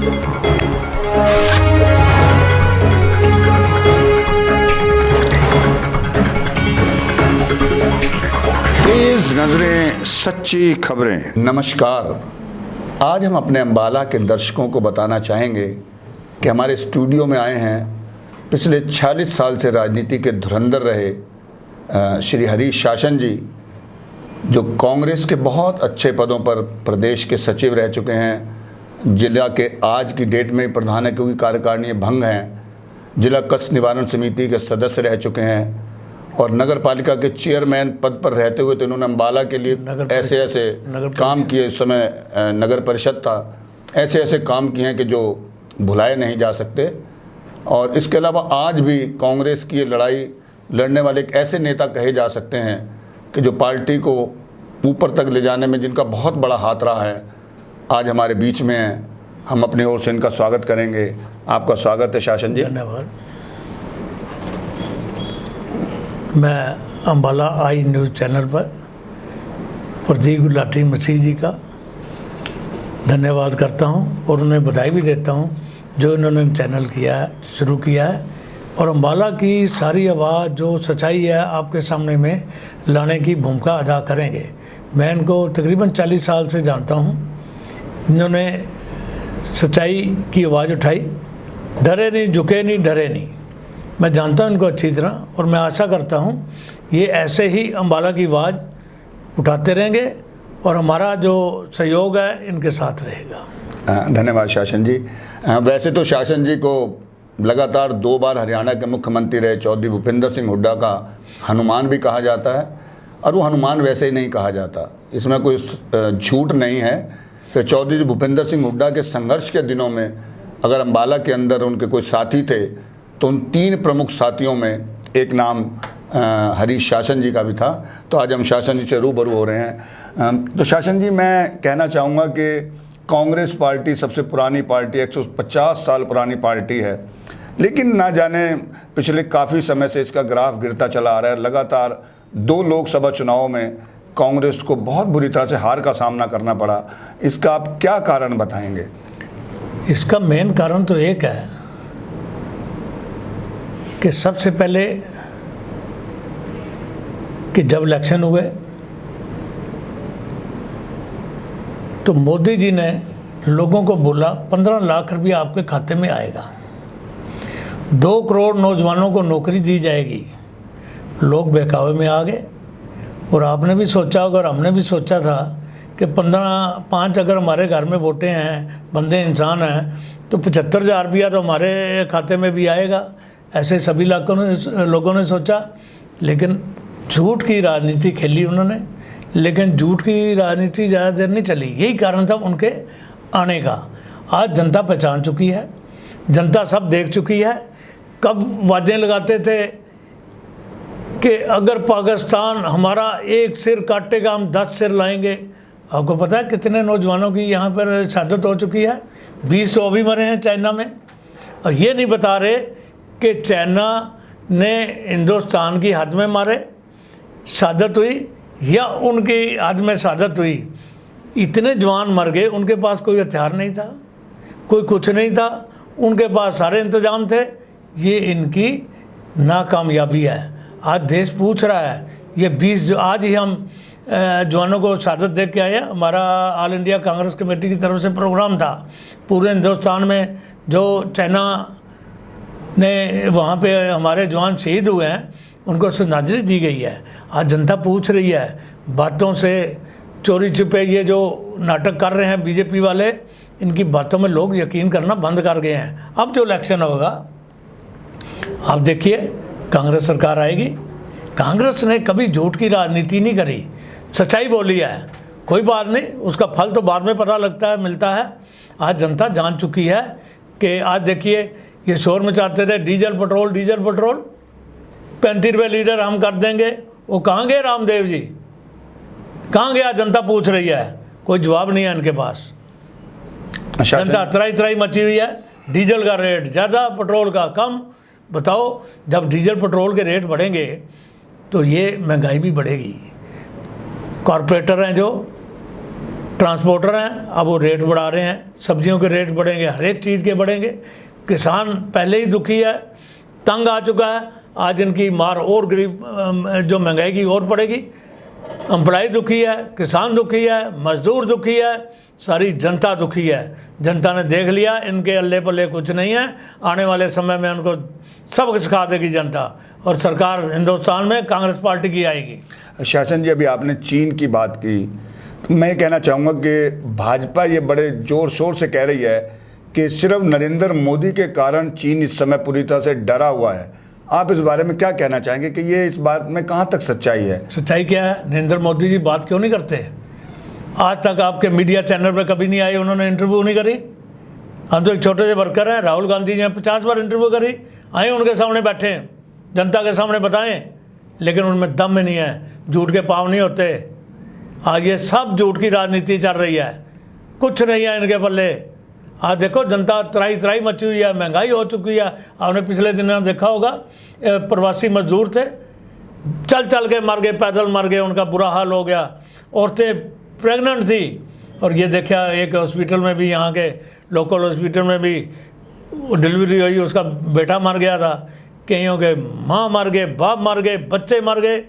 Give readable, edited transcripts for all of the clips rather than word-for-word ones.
तेज नजरें, सच्ची खबरें। नमस्कार। आज हम अपने अंबाला के दर्शकों को बताना चाहेंगे कि हमारे स्टूडियो में आए हैं पिछले 46 साल से राजनीति के धुरंधर रहे श्री हरीश शासन जी, जो कांग्रेस के बहुत अच्छे पदों पर प्रदेश के सचिव रह चुके हैं। जिला के आज की डेट में प्रधान है क्योंकि कार्यकारिणी भंग हैं। जिला कष्ट निवारण समिति के सदस्य रह चुके हैं और नगर पालिका के चेयरमैन पद पर रहते हुए तो इन्होंने अम्बाला के लिए ऐसे काम किए। इस समय नगर परिषद था, ऐसे काम किए हैं कि जो भुलाए नहीं जा सकते। और इसके अलावा आज भी कांग्रेस की ये लड़ाई लड़ने वाले एक ऐसे नेता कहे जा सकते हैं कि जो पार्टी को ऊपर तक ले जाने में जिनका बहुत बड़ा हाथ रहा है, आज हमारे बीच में है। हम अपनी ओर से इनका स्वागत करेंगे। आपका स्वागत है शासन जी। धन्यवाद। मैं अम्बाला आई न्यूज़ चैनल पर प्रदीप गुलाटी मसीह जी का धन्यवाद करता हूं और उन्हें बधाई भी देता हूं जो इन्होंने चैनल शुरू किया है और अम्बाला की सारी आवाज़ जो सच्चाई है आपके सामने में लाने की भूमिका अदा करेंगे। मैं इनको तकरीबन 40 साल से जानता हूं। इन्होंने सच्चाई की आवाज़ उठाई, डरे नहीं, झुके नहीं, डरे नहीं। मैं जानता हूं इनको अच्छी तरह और मैं आशा करता हूं ये ऐसे ही अम्बाला की आवाज़ उठाते रहेंगे और हमारा जो सहयोग है इनके साथ रहेगा। धन्यवाद शासन जी। वैसे तो शासन जी को लगातार 2 बार हरियाणा के मुख्यमंत्री रहे चौधरी भूपेंद्र सिंह हुड्डा का हनुमान भी कहा जाता है और वो हनुमान वैसे ही नहीं कहा जाता। इसमें कोई झूठ नहीं है कि चौधरी भूपेंद्र सिंह हुड्डा के संघर्ष के दिनों में अगर अम्बाला के अंदर उनके कोई साथी थे तो उन 3 प्रमुख साथियों में एक नाम हरीश शासन जी का भी था। तो आज हम शासन जी से रूबरू हो रहे हैं। तो शासन जी, मैं कहना चाहूँगा कि कांग्रेस पार्टी सबसे पुरानी पार्टी, 150 साल पुरानी पार्टी है, लेकिन ना जाने पिछले काफ़ी समय से इसका ग्राफ गिरता चला आ रहा है। लगातार 2 लोकसभा चुनावों में कांग्रेस को बहुत बुरी तरह से हार का सामना करना पड़ा। इसका आप क्या कारण बताएंगे? इसका मेन कारण तो एक है कि सबसे पहले कि जब इलेक्शन हुए तो मोदी जी ने लोगों को बोला 15 लाख रुपया आपके खाते में आएगा, 2 करोड़ नौजवानों को नौकरी दी जाएगी। लोग बहकावे में आ गए और आपने भी सोचा होगा और हमने भी सोचा था कि 5 अगर हमारे घर में वोटें हैं, बंदे इंसान हैं, तो 75,000 रुपया तो हमारे खाते में भी आएगा। ऐसे सभी लोगों ने सोचा, लेकिन झूठ की राजनीति खेली उन्होंने। लेकिन झूठ की राजनीति ज़्यादा देर नहीं चली, यही कारण था उनके आने का। आज जनता पहचान चुकी है, जनता सब देख चुकी है। कब वाजें लगाते थे कि अगर पाकिस्तान हमारा एक सिर काटेगा हम 10 सिर लाएंगे। आपको पता है कितने नौजवानों की यहाँ पर शहादत हो चुकी है? 20 अभी मरे हैं चाइना में। और ये नहीं बता रहे कि चाइना ने हिंदुस्तान की हद में मारे शहादत हुई या उनकी हद में शहादत हुई। इतने जवान मर गए, उनके पास कोई हथियार नहीं था, कोई कुछ नहीं था, उनके पास सारे इंतजाम थे। ये इनकी नाकामयाबी है। आज देश पूछ रहा है ये 20 आज ही हम जवानों को शहादत दे के आए। हमारा ऑल इंडिया कांग्रेस कमेटी की तरफ से प्रोग्राम था पूरे हिंदुस्तान में, जो चाइना ने वहाँ पे हमारे जवान शहीद हुए हैं उनको श्रद्धांजलि दी गई है। आज जनता पूछ रही है, बातों से चोरी छिपे ये जो नाटक कर रहे हैं बीजेपी वाले, इनकी बातों में लोग यकीन करना बंद कर गए हैं। अब जो इलेक्शन होगा आप देखिए, कांग्रेस सरकार आएगी। कांग्रेस ने कभी झूठ की राजनीति नहीं करी, सच्चाई बोली है। कोई बात नहीं, उसका फल तो बाद में पता लगता है, मिलता है। आज जनता जान चुकी है कि आज देखिए ये शोर मचाते थे डीजल पेट्रोल 35 रुपये लीटर हम कर देंगे। वो कहाँ गए रामदेव जी, कहाँ गया? जनता पूछ रही है, कोई जवाब नहीं है इनके पास। जनता त्राई मची हुई है। डीजल का रेट ज़्यादा, पेट्रोल का कम। बताओ, जब डीजल पेट्रोल के रेट बढ़ेंगे तो ये महंगाई भी बढ़ेगी। कॉरपोरेटर हैं जो ट्रांसपोर्टर हैं, अब वो रेट बढ़ा रहे हैं, सब्जियों के रेट बढ़ेंगे, हर एक चीज़ के बढ़ेंगे। किसान पहले ही दुखी है, तंग आ चुका है, आज इनकी मार और गरीब जो महंगाई की और पड़ेगी। एम्प्लॉय दुखी है, किसान दुखी है, मजदूर दुखी है, सारी जनता दुखी है। जनता ने देख लिया इनके अल्ले पल्ले कुछ नहीं है, आने वाले समय में उनको सबक सिखा देगी जनता, और सरकार हिंदुस्तान में कांग्रेस पार्टी की आएगी। शासन जी, अभी आपने चीन की बात की, तो मैं कहना चाहूँगा कि भाजपा ये बड़े ज़ोर शोर से कह रही है कि सिर्फ नरेंद्र मोदी के कारण चीन इस समय पूरी तरह से डरा हुआ है। आप इस बारे में क्या कहना चाहेंगे कि ये इस बात में कहाँ तक सच्चाई है? सच्चाई क्या है? नरेंद्र मोदी जी बात क्यों नहीं करते? आज तक आपके मीडिया चैनल पर कभी नहीं आए, उन्होंने इंटरव्यू नहीं करी। हम तो एक छोटे से वर्कर हैं, राहुल गांधी जी ने 50 बार इंटरव्यू करी, आए उनके सामने बैठे हैं, जनता के सामने बताएं, लेकिन उनमें दम नहीं है, झूठ के पाँव नहीं होते। आज ये सब झूठ की राजनीति चल रही है, कुछ नहीं है इनके पल्ले। आज देखो जनता त्राही त्राही मची हुई है, महंगाई हो चुकी है। आपने पिछले दिनों देखा होगा, प्रवासी मजदूर थे, चल चल के मर गए, पैदल मर गए, उनका बुरा हाल हो गया। औरतें प्रेग्नेंट थी, और ये देखा एक हॉस्पिटल में भी, यहाँ के लोकल हॉस्पिटल में भी डिलीवरी हुई, उसका बेटा मर गया था। कईयों के माँ मर गए, बाप मर गए, बच्चे मर गए,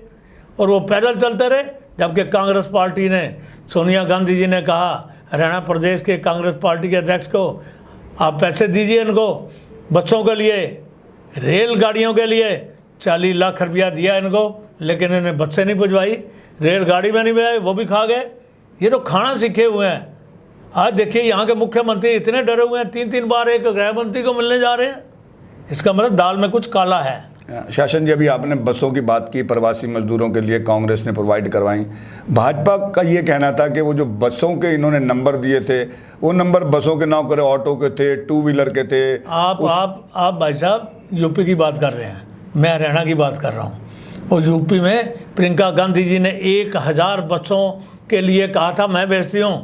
और वो पैदल चलते रहे। जबकि कांग्रेस पार्टी ने, सोनिया गांधी जी ने कहा हरियाणा प्रदेश के कांग्रेस पार्टी के अध्यक्ष को, आप पैसे दीजिए इनको बच्चों के लिए, रेलगाड़ियों के लिए 40 लाख रुपया दिया इनको, लेकिन इन्हें बच्चे नहीं भिजवाई, रेलगाड़ी में नहीं भिजवाई, वो भी खा गए। ये तो खाना सीखे हुए हैं। आज देखिए यहाँ के मुख्यमंत्री इतने डरे हुए हैं, 3-3 बार एक गृह मंत्री को मिलने जा रहे हैं। इसका मतलब दाल में कुछ काला है। शासन जी, अभी आपने बसों की बात की, प्रवासी मजदूरों के लिए कांग्रेस ने प्रोवाइड करवाई। भाजपा का ये कहना था कि वो जो बसों के इन्होंने नंबर दिए थे, वो नंबर बसों के ना करे, ऑटो के थे, 2 व्हीलर के थे। आप भाई साहब यूपी की बात कर रहे हैं, मैं हरियाणा की बात कर रहा हूँ। और यूपी में प्रियंका गांधी जी ने 1000 बसों के लिए कहा था मैं भेजती हूँ,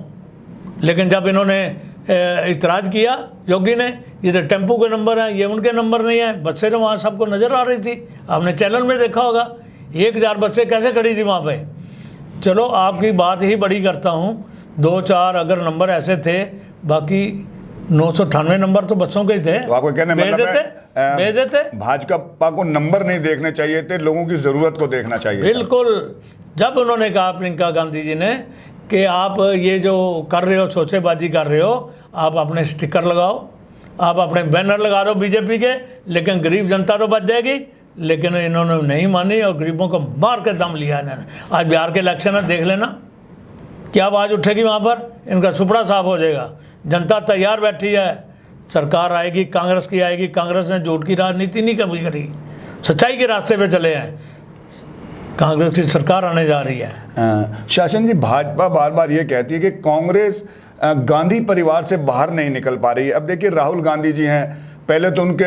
लेकिन जब इन्होंने इतराज़ किया योगी ने, ये तो टेम्पो के नंबर हैं, ये उनके नंबर नहीं है, बसें तो वहाँ सबको नज़र आ रही थी, आपने चैनल में देखा होगा 1000 बसें कैसे खड़ी थी वहाँ पे। चलो आपकी बात ही बड़ी करता हूँ, 2-4 अगर नंबर ऐसे थे, बाकी 998 नंबर तो बच्चों के ही थे। तो आपको कहने भेज देते। भाजपा को नंबर नहीं देखने चाहिए थे, लोगों की ज़रूरत को देखना चाहिए। बिल्कुल। जब उन्होंने कहा प्रियंका गांधी जी ने कि आप ये जो कर रहे हो, सोचेबाजी कर रहे हो, आप अपने स्टिकर लगाओ, आप अपने बैनर लगा दो बीजेपी के, लेकिन गरीब जनता तो बच जाएगी। लेकिन इन्होंने नहीं मानी और गरीबों को मार के दम लिया इन्होंने। आज बिहार के इलेक्शन है, देख लेना क्या आवाज़ उठेगी वहाँ पर, इनका सुपड़ा साफ हो जाएगा। जनता तैयार बैठी है, सरकार आएगी, कांग्रेस की आएगी। कांग्रेस ने झूठ की राजनीति नहीं कभी करी, सच्चाई के रास्ते पे चले हैं। कांग्रेस की सरकार आने जा रही है। शासन जी, भाजपा बार बार ये कहती है कि कांग्रेस गांधी परिवार से बाहर नहीं निकल पा रही है। अब देखिए राहुल गांधी जी हैं, पहले तो उनके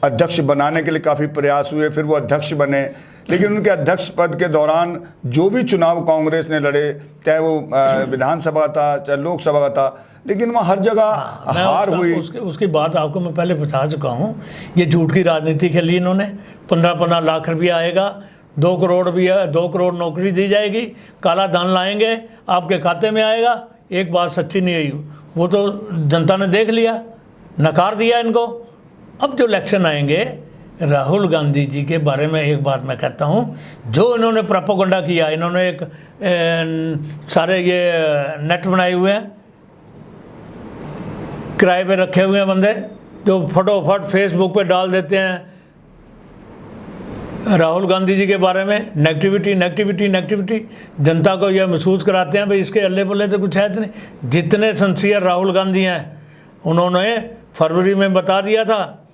अध्यक्ष बनाने के लिए काफ़ी प्रयास हुए, फिर वो अध्यक्ष बने, लेकिन उनके अध्यक्ष पद के दौरान जो भी चुनाव कांग्रेस ने लड़े, चाहे वो विधानसभा था चाहे लोकसभा का था, लेकिन वहाँ हर जगह हार हुई। उसकी बात आपको मैं पहले बता चुका हूँ। ये झूठ की राजनीति खेली इन्होंने। 15-15 लाख रुपया आएगा, 2 करोड़ भी है, 2 करोड़ नौकरी दी जाएगी, काला धन लाएंगे आपके खाते में आएगा। एक बात सच्ची नहीं आई, वो तो जनता ने देख लिया, नकार दिया इनको। अब जो इलेक्शन आएंगे, राहुल गांधी जी के बारे में एक बात मैं कहता हूँ, जो इन्होंने प्रोपेगेंडा किया, इन्होंने एक सारे ये नेट बनाए हुए हैं, किराए पे रखे हुए हैं बंदे, जो फटोफट फेसबुक पे डाल देते हैं राहुल गांधी जी के बारे में नेगेटिविटी। जनता को यह महसूस कराते हैं भाई इसके अल्ले पल्ले तो कुछ है नहीं। जितने सिंसियर राहुल गांधी हैं, उन्होंने फरवरी में बता दिया था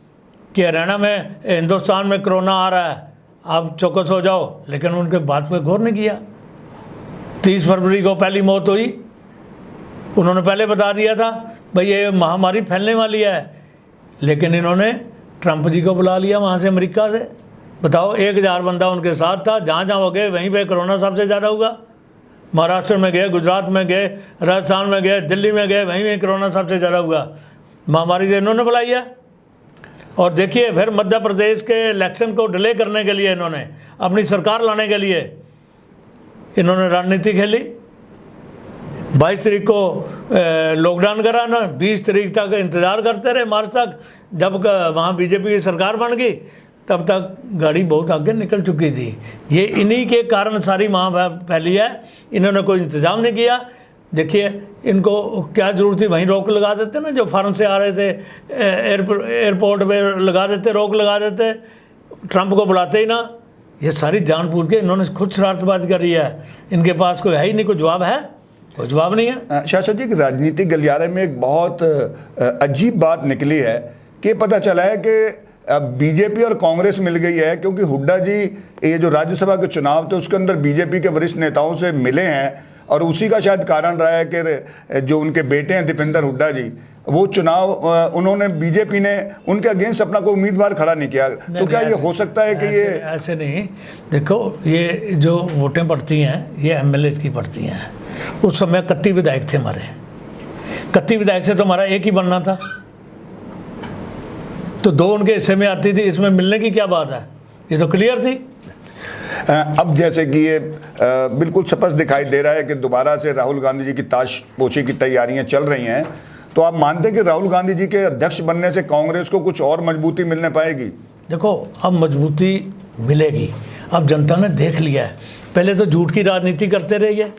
कि हरियाणा में, हिंदुस्तान में कोरोना आ रहा है, आप चौकस हो जाओ, लेकिन उनके बात पे गौर नहीं किया। 30 फरवरी को पहली मौत हुई, उन्होंने पहले बता दिया था भाई ये महामारी फैलने वाली है, लेकिन इन्होंने ट्रंप जी को बुला लिया वहाँ से, अमेरिका से। बताओ, 1000 बंदा उनके साथ था, जहाँ जहाँ वो गए वहीं पे कोरोना सबसे ज़्यादा हुआ। महाराष्ट्र में गए, गुजरात में गए, राजस्थान में गए, दिल्ली में गए, वहीं वहीं कोरोना सबसे ज़्यादा हुआ। महामारी से इन्होंने बुलाई है। और देखिए फिर मध्य प्रदेश के इलेक्शन को डिले करने के लिए, इन्होंने अपनी सरकार लाने के लिए इन्होंने रणनीति खेली। 22 तारीख को लॉकडाउन करा ना, 20 तारीख तक इंतज़ार करते रहे, मार्च तक, जब वहाँ बीजेपी की सरकार बन गई तब तक गाड़ी बहुत आगे निकल चुकी थी। ये इन्हीं के कारण सारी वहाँ फैली है, इन्होंने कोई इंतज़ाम नहीं किया। देखिए इनको क्या ज़रूरत थी, वहीं रोक लगा देते ना, जो फॉरेन से आ रहे थे एयरपोर्ट पे लगा देते, रोक लगा देते, ट्रंप को बुलाते ही ना। ये सारी जानबूझ के इन्होंने खुद शरारतबाजी करी है, इनके पास कोई है ही नहीं, कोई जवाब है, कोई जवाब नहीं है। शासन जी, राजनीतिक गलियारे में एक बहुत अजीब बात निकली है कि पता चला है कि बीजेपी और कांग्रेस मिल गई है, क्योंकि हुड्डा जी ये जो राज्यसभा के चुनाव थे उसके अंदर बीजेपी के वरिष्ठ नेताओं से मिले हैं, और उसी का शायद कारण रहा है कि जो उनके बेटे हैं दीपेंद्र हुड्डा जी, वो चुनाव उन्होंने बीजेपी ने उनके अगेंस्ट अपना कोई उम्मीदवार खड़ा नहीं किया। तो क्या ये हो सकता है कि ये ऐसे नहीं? देखो ये जो वोटें पड़ती हैं ये एमएलए की पड़ती हैं। उस समय 31 विधायक थे हमारे, 31 विधायक से तो हमारा एक ही बनना था, तो 2 उनके हिस्से में आती थी, इसमें मिलने की क्या बात है, ये तो क्लियर थी। अब जैसे कि ये बिल्कुल स्पष्ट दिखाई दे रहा है कि दोबारा से राहुल गांधी जी की ताशपोशी की तैयारियां चल रही हैं, तो आप मानते हैं कि राहुल गांधी जी के अध्यक्ष बनने से कांग्रेस को कुछ और मजबूती मिलने पाएगी? देखो अब मजबूती मिलेगी, अब जनता ने देख लिया है। पहले तो झूठ की राजनीति करते रहे, ये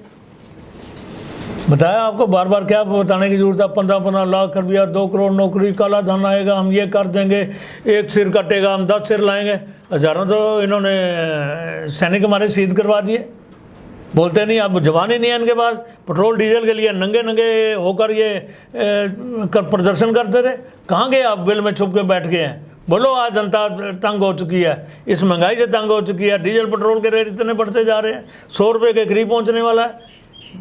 बताया आपको, बार बार क्या बताने की जरूरत है। 15-15 लाख रुपया, 2 करोड़ नौकरी, काला धन आएगा, हम ये कर देंगे, 1 सिर कटेगा, हम 10 सिर लाएंगे। हजारों तो इन्होंने सैनिक हमारे शहीद करवा दिए, बोलते नहीं, अब जवान ही नहीं है इनके पास। पेट्रोल डीजल के लिए नंगे नंगे होकर ये प्रदर्शन करते थे, कहाँ गए आप? बिल में छुप के बैठ गए हैं। बोलो आज जनता तंग हो चुकी है, इस महंगाई से तंग हो चुकी है, डीजल पेट्रोल के रेट इतने बढ़ते जा रहे हैं, 100 रुपये के करीब पहुँचने वाला है।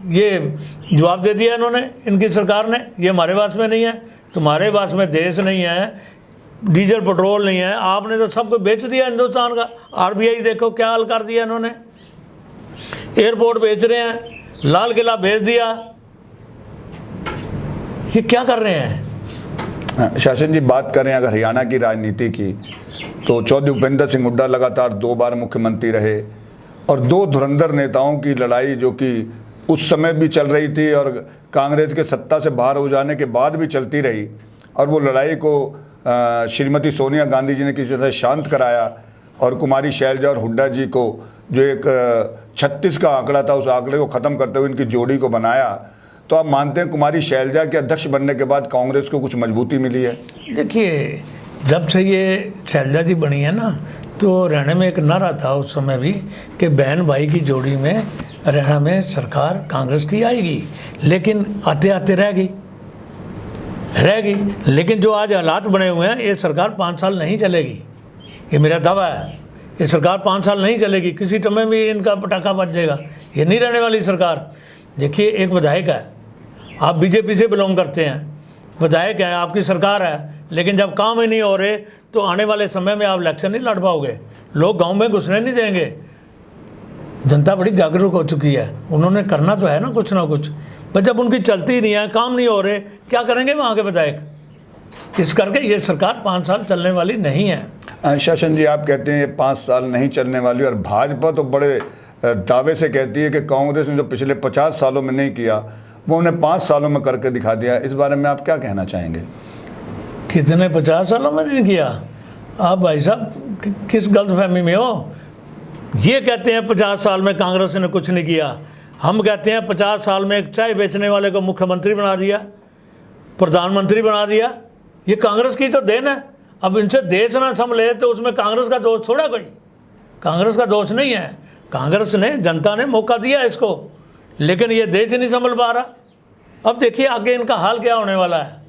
ये जवाब दे दिया इन्होंने, इनकी सरकार ने, ये हमारे पास में नहीं है, तुम्हारे पास में देश नहीं है, डीजल पेट्रोल नहीं है, आपने तो सब कुछ बेच दिया हिंदुस्तान का। आरबीआई देखो क्या हाल कर दिया इन्होंने, एयरपोर्ट बेच रहे हैं, लाल किला बेच दिया, ये क्या कर रहे हैं? शासन जी, बात करें अगर हरियाणा की राजनीति की, तो चौधरी भूपेंद्र सिंह हुड्डा लगातार 2 बार मुख्यमंत्री रहे, और 2 धुरंधर नेताओं की लड़ाई जो कि उस समय भी चल रही थी और कांग्रेस के सत्ता से बाहर हो जाने के बाद भी चलती रही, और वो लड़ाई को श्रीमती सोनिया गांधी जी ने किसी तरह शांत कराया, और कुमारी शैलजा और हुड्डा जी को जो एक 36 का आंकड़ा था, उस आंकड़े को ख़त्म करते हुए इनकी जोड़ी को बनाया। तो आप मानते हैं कुमारी शैलजा के अध्यक्ष बनने के बाद कांग्रेस को कुछ मजबूती मिली है? देखिए जब से ये शैलजा जी बनी है ना, तो हरियाणा में एक नारा था उस समय भी कि बहन भाई की जोड़ी में हरियाणा में सरकार कांग्रेस की आएगी, लेकिन आते आते रह गई। लेकिन जो आज हालात बने हुए हैं, ये सरकार 5 साल नहीं चलेगी, ये मेरा दावा है। ये सरकार 5 साल नहीं चलेगी, किसी समय भी इनका पटाखा बज जाएगा, ये नहीं रहने वाली सरकार। देखिए एक विधायक है, आप बीजेपी से बिलोंग करते हैं, विधायक है, आपकी सरकार है, लेकिन जब काम ही नहीं हो रहे तो आने वाले समय में आप इलेक्शन नहीं लड़ पाओगे, लोग गांव में घुसने नहीं देंगे। जनता बड़ी जागरूक हो चुकी है, उन्होंने करना तो है ना कुछ, पर जब उनकी चलती ही नहीं है, काम नहीं हो रहे, क्या करेंगे वहाँ के विधायक? इस करके ये सरकार 5 साल चलने वाली नहीं है। शासन जी, आप कहते हैं 5 साल नहीं चलने वाली, और भाजपा तो बड़े दावे से कहती है कि कांग्रेस ने जो पिछले 50 सालों में नहीं किया वो उन्हें 5 सालों में करके दिखा दिया। इस बारे में आप क्या कहना चाहेंगे? कितने 50 सालों में नहीं किया? आप भाई साहब किस गलतफहमी में हो? ये कहते हैं 50 साल में कांग्रेस ने कुछ नहीं किया, हम कहते हैं 50 साल में एक चाय बेचने वाले को मुख्यमंत्री बना दिया, प्रधानमंत्री बना दिया। ये कांग्रेस की तो देन है। अब इनसे देश ना संभले तो उसमें कांग्रेस का दोष थोड़ा, कोई कांग्रेस का दोष नहीं है। कांग्रेस ने, जनता ने मौका दिया इसको, लेकिन ये देश नहीं संभल पा रहा। अब देखिए आगे इनका हाल क्या होने वाला है,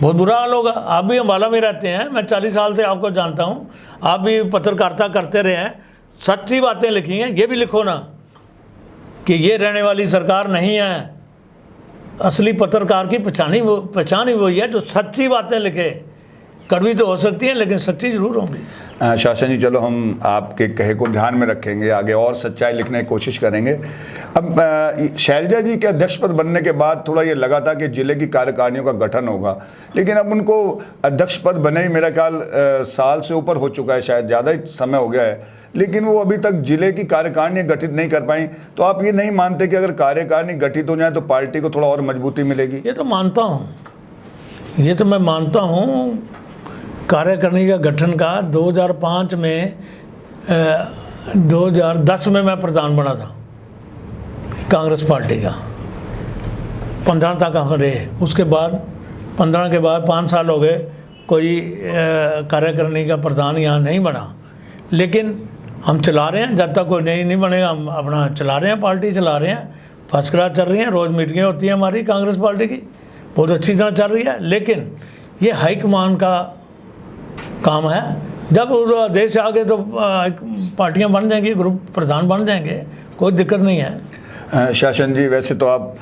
बहुत बुरा हाल होगा। आप भी अम्बाला में रहते हैं, मैं 40 साल से आपको जानता हूँ, आप भी पत्रकारिता करते रहे हैं, सच्ची बातें लिखी हैं, ये भी लिखो ना कि ये रहने वाली सरकार नहीं है। असली पत्रकार की पहचान ही वही है जो सच्ची बातें लिखे। कड़वी तो हो सकती है लेकिन सच्ची जरूर होंगी। शासन जी, चलो हम आपके कहे को ध्यान में रखेंगे, आगे और सच्चाई लिखने की कोशिश करेंगे। अब शैलजा जी के अध्यक्ष पद बनने के बाद थोड़ा ये लगा था कि जिले की कार्यकारिणियों का गठन होगा, लेकिन अब उनको अध्यक्ष पद बने ही मेरा ख्याल साल से ऊपर हो चुका है, शायद ज़्यादा ही समय हो गया है, लेकिन वो अभी तक जिले की कार्यकारिणी गठित नहीं कर पाई। तो आप ये नहीं मानते कि अगर कार्यकारिणी गठित हो जाए तो पार्टी को थोड़ा और मजबूती मिलेगी? ये तो मानता हूँ, ये तो मैं मानता हूँ। कार्यकारिणी का गठन का 2005 में 2010 में मैं प्रधान बना था कांग्रेस पार्टी का, 15 तक हम रहे। उसके बाद 15 के बाद 5 साल हो गए, कोई कार्यकारिणी का प्रधान यहाँ नहीं बना। लेकिन हम चला रहे हैं, जब तक कोई नहीं बनेगा हम अपना चला रहे हैं, पार्टी चला रहे हैं, फर्स्ट क्लास चल रही हैं। रोज़ मीटिंगें होती हैं हमारी कांग्रेस पार्टी की, बहुत अच्छी तरह चल रही है। लेकिन ये हाईकमान का काम है, जब उस आदेश से आगे तो पार्टियां बन जाएंगी, ग्रुप प्रधान बन जाएंगे, कोई दिक्कत नहीं है। शासन जी, वैसे तो आप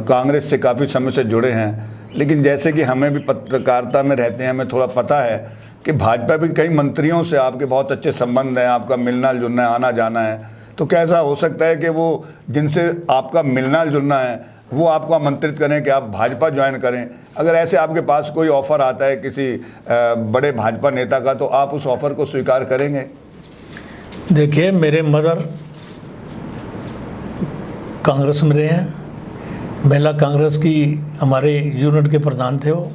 कांग्रेस से काफ़ी समय से जुड़े हैं, लेकिन जैसे कि हमें भी पत्रकारिता में रहते हैं, हमें थोड़ा पता है कि भाजपा भी कई मंत्रियों से आपके बहुत अच्छे संबंध हैं, आपका मिलना जुलना है, आना जाना है। तो क्या ऐसा हो सकता है कि वो जिनसे आपका मिलना जुलना है वो आपको आमंत्रित करें कि आप भाजपा ज्वाइन करें? अगर ऐसे आपके पास कोई ऑफ़र आता है किसी बड़े भाजपा नेता का, तो आप उस ऑफ़र को स्वीकार करेंगे? देखिए, मेरे मदर कांग्रेस में रहे हैं, महिला कांग्रेस की हमारे यूनिट के प्रधान थे वो।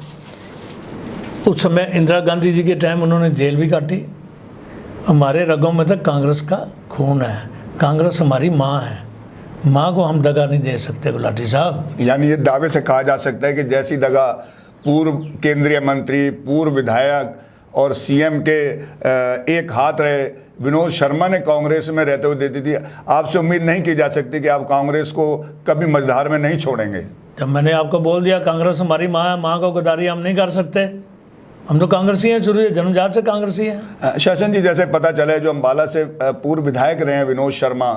उस समय इंदिरा गांधी जी के टाइम उन्होंने जेल भी काटी। हमारे रगों में तक कांग्रेस का खून है, कांग्रेस हमारी माँ है, माँ को हम दगा नहीं दे सकते गुलाटी साहब। यानी ये दावे से कहा जा सकता है कि जैसी दगा पूर्व केंद्रीय मंत्री, पूर्व विधायक और सीएम के एक हाथ रहे विनोद शर्मा ने कांग्रेस में रहते हुए देती थी, आपसे उम्मीद नहीं की जा सकती कि आप कांग्रेस को कभी मझधार में नहीं छोड़ेंगे? जब मैंने आपको बोल दिया कांग्रेस हमारी माँ है, माँ को गद्दारी हम नहीं कर सकते, हम तो कांग्रेसी हैं, शुरू जन्मजात से कांग्रेसी हैं। शासन जी, जैसे पता चला है जो अम्बाला से पूर्व विधायक रहे हैं विनोद शर्मा,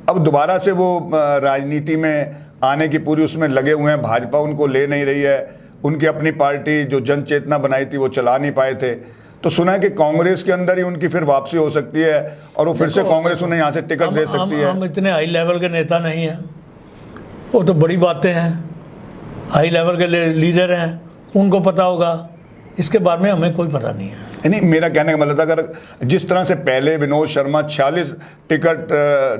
अब दोबारा से वो राजनीति में आने की पूरी उसमें लगे हुए हैं। भाजपा उनको ले नहीं रही है, उनकी अपनी पार्टी जो जन चेतना बनाई थी वो चला नहीं पाए थे। तो सुना है कि कांग्रेस के अंदर ही उनकी फिर वापसी हो सकती है और वो फिर से कांग्रेस उन्हें यहाँ से टिकट दे सकती है। हम इतने हाई लेवल के नेता नहीं हैं, वो तो बड़ी बातें हैं, हाई लेवल के लीडर हैं, उनको पता होगा, इसके बारे में हमें कोई पता नहीं है। नहीं, मेरा कहने का मतलब था, अगर जिस तरह से पहले विनोद शर्मा 46 टिकट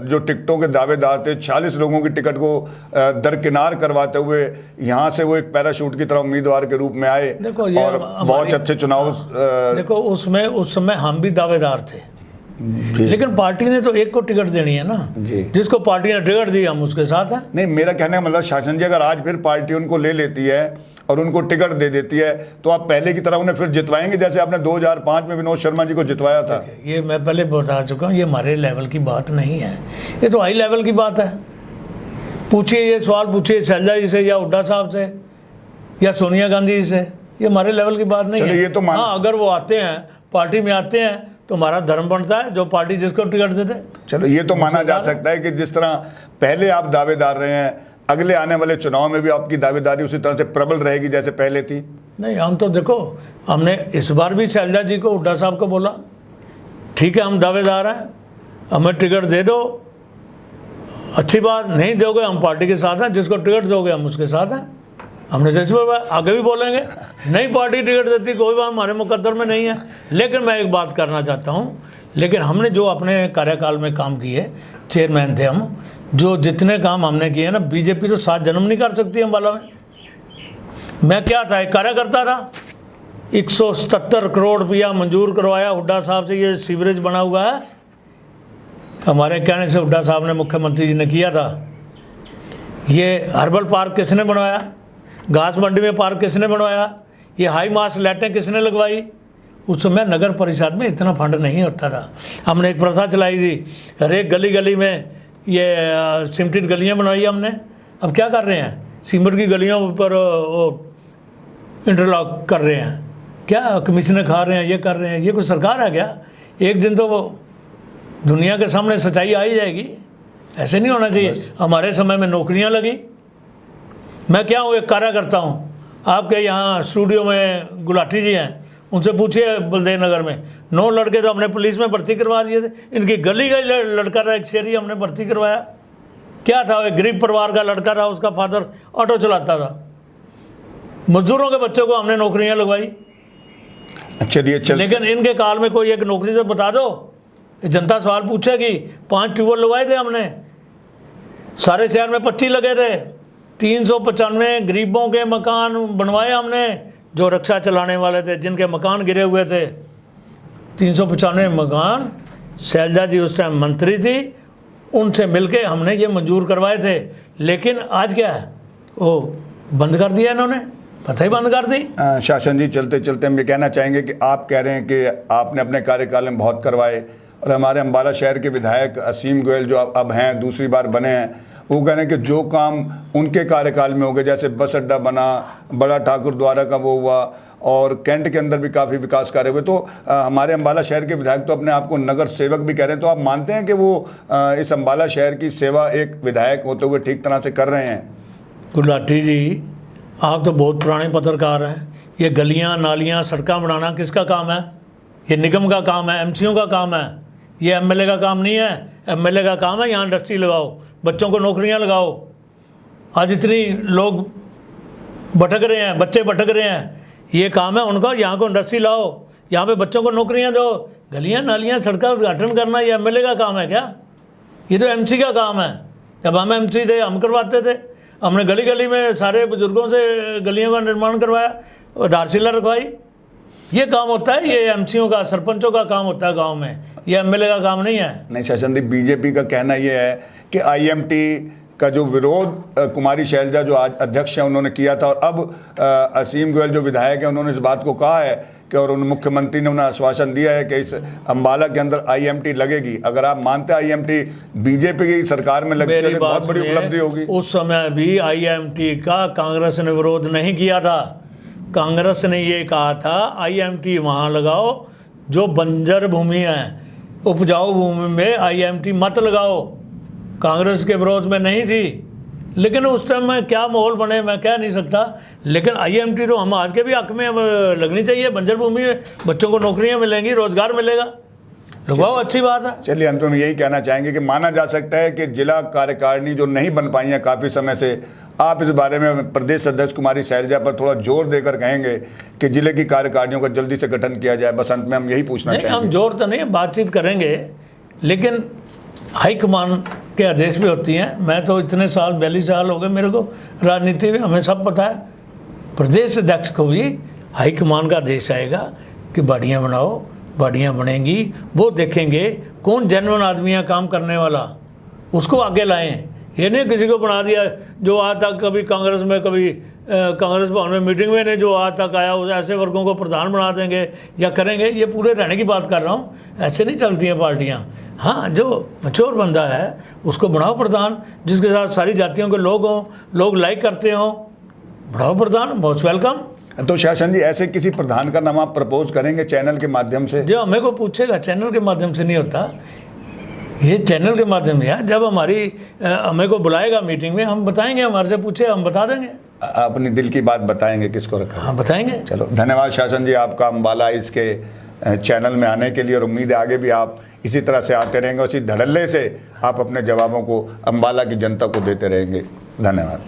जो टिकटों के दावेदार थे, 46 लोगों की टिकट को दरकिनार करवाते हुए यहाँ से वो एक पैराशूट की तरह उम्मीदवार के रूप में आए और बहुत अच्छे चुनाव। देखो, उसमें उस समय हम भी दावेदार थे, लेकिन पार्टी ने तो एक को टिकट देनी है ना, जिसको पार्टी ने टिकट दी हम उसके साथ हैं। नहीं, मेरा कहने का मतलब शासन जी, अगर आज फिर पार्टी उनको ले लेती है और उनको टिकट दे देती है तो आप पहले की तरह उन्हें फिर जितवाएंगे जैसे आपने 2005 में विनोद शर्मा जी को जितवाया था? ये मैं पहले बता चुका हूँ, ये हमारे लेवल की बात नहीं है, ये तो हाई लेवल की बात है। पूछिए, ये सवाल पूछिए शैलजा जी से या हुड्डा साहब से या सोनिया गांधी जी से, ये हमारे लेवल की बात नहीं है। ये तो हाँ, अगर वो आते हैं, पार्टी में आते हैं, तो हमारा धर्म बनता है जो पार्टी जिसको टिकट दे दे। चलो, ये तो माना जा सकता है कि जिस तरह पहले आप दावेदार रहे हैं, अगले आने वाले चुनाव में भी आपकी दावेदारी उसी तरह से प्रबल रहेगी जैसे पहले थी। नहीं, हम तो देखो, हमने इस बार भी शैलजा जी को, हुड्डा साहब को बोला, ठीक है हम दावेदार हैं, हमें टिकट दे दो, अच्छी बात, नहीं दोगे हम पार्टी के साथ हैं, जिसको टिकट दोगे हम उसके साथ हैं। हमने जैसे आगे भी बोलेंगे, नहीं पार्टी टिकट देती कोई बात हमारे मुकद्दर में नहीं है। लेकिन मैं एक बात करना चाहता हूँ, लेकिन हमने जो अपने कार्यकाल में काम किए, चेयरमैन थे हम, जो जितने काम हमने किए ना, बीजेपी तो 7 जन्म नहीं कर सकती अम्बाला में। मैं क्या था, एक कार्यकर्ता था, 177 करोड़ रुपया मंजूर करवाया हुड्डा साहब से, ये सीवरेज बना हुआ है, हमारे कहने से हुड्डा साहब ने, मुख्यमंत्री जी ने किया था। ये हर्बल पार्क किसने बनवाया, घास मंडी में पार्क किसने बनवाया, ये हाई मास्ट लाइटें किसने लगवाई? उस समय नगर परिषद में इतना फंड नहीं होता था। हमने एक प्रथा चलाई थी, हर एक गली गली में ये सीमेंटेड गलियां बनवाई हमने। अब क्या कर रहे हैं, सीमेंट की गलियों पर इंटरलॉक कर रहे हैं, क्या कमीशनें खा रहे हैं, ये कर रहे हैं। ये कोई सरकार है क्या? एक दिन तो वो दुनिया के सामने सच्चाई आ ही जाएगी। ऐसे नहीं होना चाहिए। हमारे समय में नौकरियां लगी। मैं क्या हूँ, एक कार्यकर्ता हूँ। आपके यहाँ स्टूडियो में गुलाटी जी हैं, उनसे पूछिए बलदेव नगर में 9 लड़के तो हमने पुलिस में भर्ती करवा दिए थे। इनकी गली का लड़का था, एक शहरी, हमने भर्ती करवाया। क्या था, एक गरीब परिवार का लड़का था, उसका फादर ऑटो चलाता था। मजदूरों के बच्चों को हमने नौकरियां लगवाई। चलिए, लेकिन इनके काल में कोई एक नौकरी से बता दो जनता सवाल पूछेगी। 5 ट्यूबवेल लगवाए थे हमने, सारे शहर में 25 लगे थे, 395 गरीबों के मकान बनवाए हमने, जो रक्षा चलाने वाले थे, जिनके मकान गिरे हुए थे। 395 मकान, शैलजा जी उस टाइम मंत्री थी, उनसे मिलके हमने ये मंजूर करवाए थे। लेकिन आज क्या है, वो बंद कर दिया इन्होंने, पता ही बंद कर दी। शासन जी, चलते चलते हम ये कहना चाहेंगे कि आप कह रहे हैं कि आपने अपने कार्यकाल में बहुत करवाए, और हमारे अम्बाला शहर के विधायक असीम गोयल जो अब हैं, दूसरी बार बने हैं, वो कह रहे हैं कि जो काम उनके कार्यकाल में हो गए, जैसे बस अड्डा बना, बड़ा ठाकुर द्वारा का वो हुआ, और कैंट के अंदर भी काफ़ी विकास कार्य हुए। तो हमारे अम्बाला शहर के विधायक तो अपने आप को नगर सेवक भी कह रहे हैं। तो आप मानते हैं कि वो इस अम्बाला शहर की सेवा एक विधायक होते हुए ठीक तरह से कर रहे हैं? गुलाटी जी, आप तो बहुत पुराने पत्रकार हैं। ये गलियां नालियां सड़कें बनाना किसका काम है? ये निगम का काम है, एमसीओ का काम है, ये एमएलए का काम नहीं है। एमएलए का काम है यहाँ इंडस्ट्री लगाओ, बच्चों को नौकरियां लगाओ। आज इतनी लोग भटक रहे हैं, बच्चे भटक रहे हैं, ये काम है उनका, यहाँ को इंडस्ट्री लाओ, यहाँ पे बच्चों को नौकरियां दो। गलियां नालियां सड़का उद्घाटन करना ये एमएलए का काम है क्या? ये तो एमसी का काम है। जब हम एमसी थे हम करवाते थे, हमने गली गली में सारे बुजुर्गों से गलियों का निर्माण करवाया, आधारशिला रखवाई। ये काम होता है, ये एमसीओ का, सरपंचों का काम होता है गांव में, ये एमएलए का काम नहीं है। नहीं शासन जी, बीजेपी का कहना ये है कि आईएमटी का जो विरोध कुमारी शैलजा जो आज अध्यक्ष हैं उन्होंने किया था, और अब असीम गोयल जो विधायक हैं उन्होंने इस बात को कहा है कि, और मुख्यमंत्री ने उन्हें आश्वासन दिया है कि इस अम्बाला के अंदर आईएमटी लगेगी। अगर आप मानते हैं आईएमटी बीजेपी की सरकार में लगती है तो बहुत बड़ी उपलब्धि होगी। उस समय भी आईएमटी का कांग्रेस ने विरोध नहीं किया था। कांग्रेस ने ये कहा था आईएमटी वहाँ लगाओ जो बंजर भूमि है, उपजाऊ भूमि में आईएमटी मत लगाओ। कांग्रेस के विरोध में नहीं थी, लेकिन उस टाइम में क्या माहौल बने मैं कह नहीं सकता। लेकिन आईएमटी तो हम आज के भी हक में लगनी चाहिए। बंजर भूमि में बच्चों को नौकरियां मिलेंगी, रोजगार मिलेगा, लगाओ, अच्छी बात है। चलिए, अंत में यही कहना चाहेंगे कि माना जा सकता है कि जिला कार्यकारिणी जो नहीं बन पाई है काफ़ी समय से, आप इस बारे में प्रदेश अध्यक्ष कुमारी शैलजा पर थोड़ा जोर देकर कहेंगे कि जिले की कार्यकारिणियों का जल्दी से गठन किया जाए। बस अंत में हम यही पूछना चाहेंगे। हम जोर तो नहीं, बातचीत करेंगे, लेकिन हाईकमान के आदेश भी होती हैं। मैं तो इतने साल 42 साल हो गए मेरे को राजनीति में, हमें सब पता है। प्रदेश अध्यक्ष को भी हाईकमान का आदेश आएगा कि बाड़ियाँ बनाओ, बाड़ियाँ बनेंगी, वो देखेंगे कौन जेन्युइन आदमी है काम करने वाला, उसको आगे लाएं। ये नहीं किसी को बना दिया जो आज तक कभी कांग्रेस में, कभी कांग्रेस भवन में मीटिंग में नहीं, जो आज तक आया उस ऐसे वर्गों को प्रधान बना देंगे या करेंगे। ये पूरे रहने की बात कर रहा हूँ, ऐसे नहीं चलती हैं पार्टियाँ। हाँ, जो मैच्योर बंदा है उसको बनाओ प्रधान, जिसके साथ सारी जातियों के लोग हों, लोग लाइक करते हों, बनाओ प्रधान, मोस्ट वेलकम। तो शासन जी, ऐसे किसी प्रधान का नाम आप प्रपोज करेंगे चैनल के माध्यम से? जो हमें को पूछेगा, चैनल के माध्यम से नहीं होता, ये चैनल के माध्यम से है। जब हमें को बुलाएगा मीटिंग में, हम बताएंगे, हमारे से पूछे हम बता देंगे, अपनी दिल की बात बताएंगे किसको रखा। हाँ, बताएंगे। चलो, धन्यवाद शासन जी आपका अम्बाला इसके चैनल में आने के लिए, और उम्मीद है आगे भी आप इसी तरह से आते रहेंगे, उसी धड़ल्ले से आप अपने जवाबों को अम्बाला की जनता को देते रहेंगे। धन्यवाद।